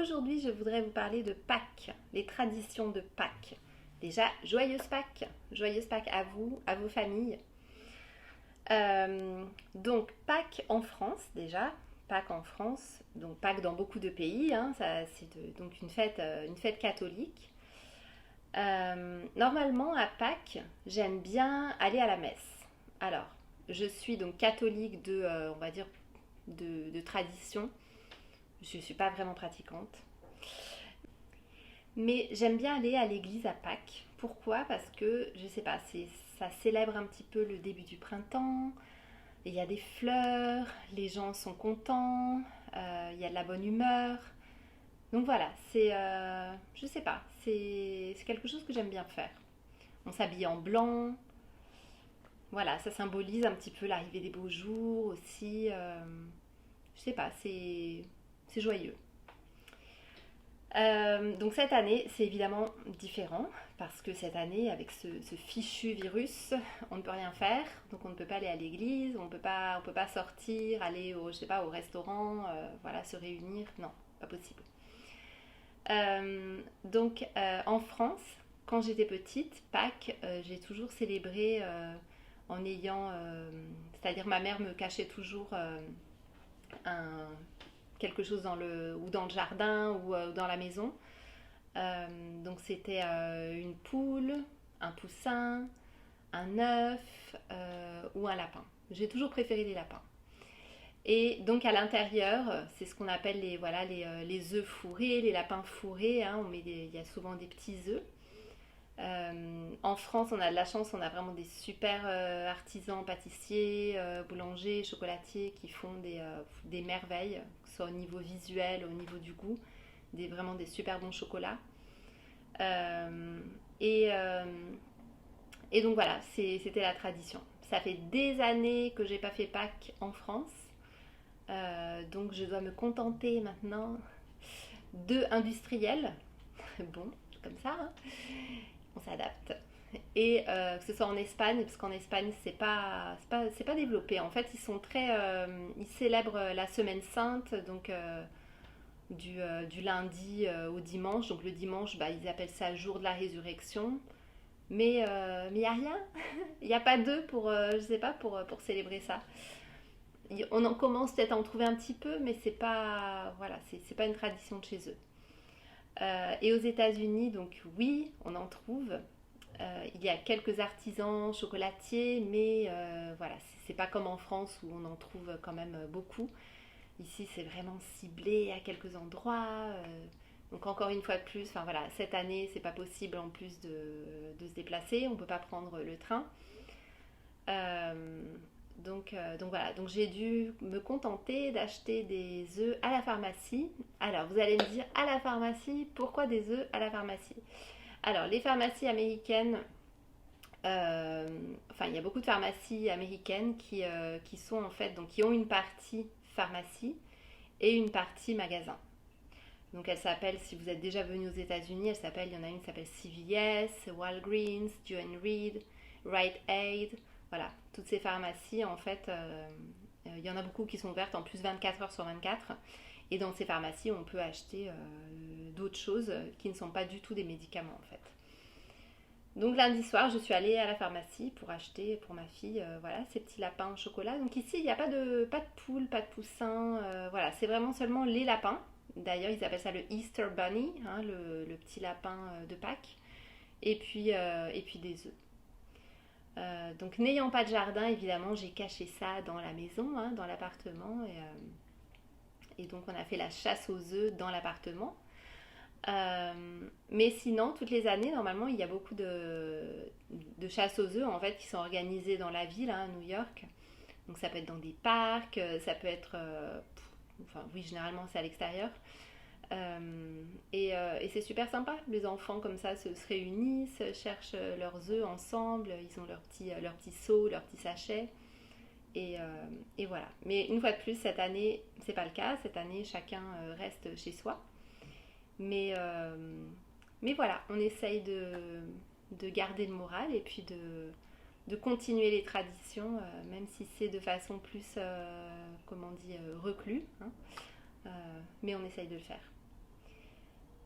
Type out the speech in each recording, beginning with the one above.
aujourd'hui je voudrais vous parler de Pâques, les traditions de Pâques. Déjà, joyeuse Pâques à vous, à vos familles. Donc Pâques en France déjà, Pâques en France, donc Pâques dans beaucoup de pays, hein, donc une fête catholique. Normalement à Pâques, j'aime bien aller à la messe. Alors, je suis donc catholique on va dire, de tradition. Je ne suis pas vraiment pratiquante. Mais j'aime bien aller à l'église à Pâques. Pourquoi? Parce que, je sais pas, ça célèbre un petit peu le début du printemps. Il y a des fleurs, les gens sont contents, il y a de la bonne humeur. Donc voilà, je sais pas, c'est quelque chose que j'aime bien faire. On s'habille en blanc. Voilà, ça symbolise un petit peu l'arrivée des beaux jours aussi. Je sais pas, c'est joyeux. Donc cette année, c'est évidemment différent parce que cette année, avec ce fichu virus, on ne peut rien faire. Donc on ne peut pas aller à l'église, on peut pas sortir, aller je sais pas, au restaurant, voilà, se réunir. Non, pas possible. En France, quand j'étais petite, Pâques, j'ai toujours célébré en ayant, c'est-à-dire ma mère me cachait toujours un, quelque chose dans le jardin ou dans la maison. Donc c'était une poule, un poussin, un œuf ou un lapin. J'ai toujours préféré les lapins. Et donc à l'intérieur, c'est ce qu'on appelle les œufs fourrés, les lapins fourrés. Hein, il y a souvent des petits œufs. En France, on a de la chance, on a vraiment des super artisans, pâtissiers, boulangers, chocolatiers qui font des merveilles, que ce soit au niveau visuel, au niveau du goût, vraiment des super bons chocolats. Euh, et, euh, et donc voilà, c'était la tradition. Ça fait des années que j'ai pas fait Pâques en France, donc je dois me contenter maintenant d'œufs industriels. Bon, comme ça, hein, on s'adapte. Et que ce soit en Espagne, parce qu'en Espagne c'est pas développé. En fait, ils célèbrent la semaine sainte, donc du lundi au dimanche. Donc le dimanche, bah, ils appellent ça jour de la résurrection. Mais il n'y a rien. Il n'y a pas d'œufs je sais pas, pour célébrer ça. On en commence peut-être à en trouver un petit peu, mais voilà, c'est pas une tradition de chez eux. Et aux États-Unis, donc oui, on en trouve. Il y a quelques artisans chocolatiers, mais voilà, c'est pas comme en France où on en trouve quand même beaucoup. Ici, c'est vraiment ciblé à quelques endroits. Donc encore une fois de plus, enfin voilà, cette année, c'est pas possible en plus de se déplacer. On peut pas prendre le train. Donc voilà, donc j'ai dû me contenter d'acheter des œufs à la pharmacie. Alors vous allez me dire, à la pharmacie, pourquoi des œufs à la pharmacie? Alors les pharmacies américaines, enfin il y a beaucoup de pharmacies américaines qui sont en fait, donc qui ont une partie pharmacie et une partie magasin. Donc elle s'appelle, si vous êtes déjà venu aux États-Unis, il y en a une qui s'appelle CVS, Walgreens, Duane Reade, Rite Aid. Voilà, toutes ces pharmacies, en fait, il y en a beaucoup qui sont ouvertes en plus 24 heures sur 24. Et dans ces pharmacies, on peut acheter d'autres choses qui ne sont pas du tout des médicaments, en fait. Donc lundi soir, je suis allée à la pharmacie pour acheter pour ma fille voilà, ces petits lapins au chocolat. Donc ici, il n'y a pas de poule, pas de poussin. Voilà, c'est vraiment seulement les lapins. D'ailleurs, ils appellent ça le Easter Bunny, hein, le petit lapin de Pâques. Et puis des œufs. Donc n'ayant pas de jardin, évidemment, j'ai caché ça dans la maison, hein, dans l'appartement. Et donc on a fait la chasse aux œufs dans l'appartement. Mais sinon, toutes les années, normalement, il y a beaucoup de chasse aux œufs en fait qui sont organisées dans la ville, hein, à New York. Donc ça peut être dans des parcs, ça peut être, enfin oui, généralement c'est à l'extérieur. Et c'est super sympa. Les enfants comme ça se réunissent, cherchent leurs œufs ensemble, ils ont leur petit seau, leur petit sachet. Et voilà. Mais une fois de plus, cette année, c'est pas le cas. Cette année, chacun reste chez soi. Mais, euh, mais voilà, on essaye de garder le moral et puis de continuer les traditions, même si c'est de façon plus, comment on dit, reclus. Hein. Mais on essaye de le faire.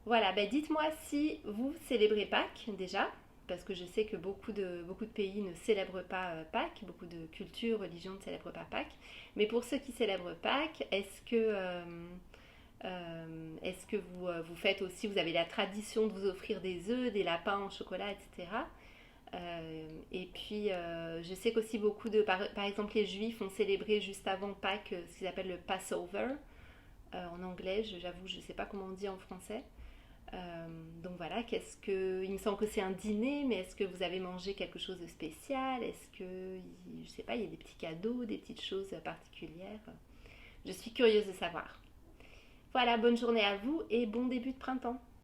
Voilà, ben dites-moi si vous célébrez Pâques déjà, parce que je sais que beaucoup de pays ne célèbrent pas Pâques, beaucoup de cultures, religions ne célèbrent pas Pâques. Mais pour ceux qui célèbrent Pâques, est-ce que vous faites aussi, vous avez la tradition de vous offrir des œufs, des lapins en chocolat, etc. Et puis, je sais qu'aussi par exemple, les Juifs ont célébré juste avant Pâques ce qu'ils appellent le Passover en anglais. J'avoue, je ne sais pas comment on dit en français. Donc voilà, il me semble que c'est un dîner, mais est-ce que vous avez mangé quelque chose de spécial? Est-ce que, je sais pas, il y a des petits cadeaux, des petites choses particulières? Je suis curieuse de savoir. Voilà, bonne journée à vous et bon début de printemps.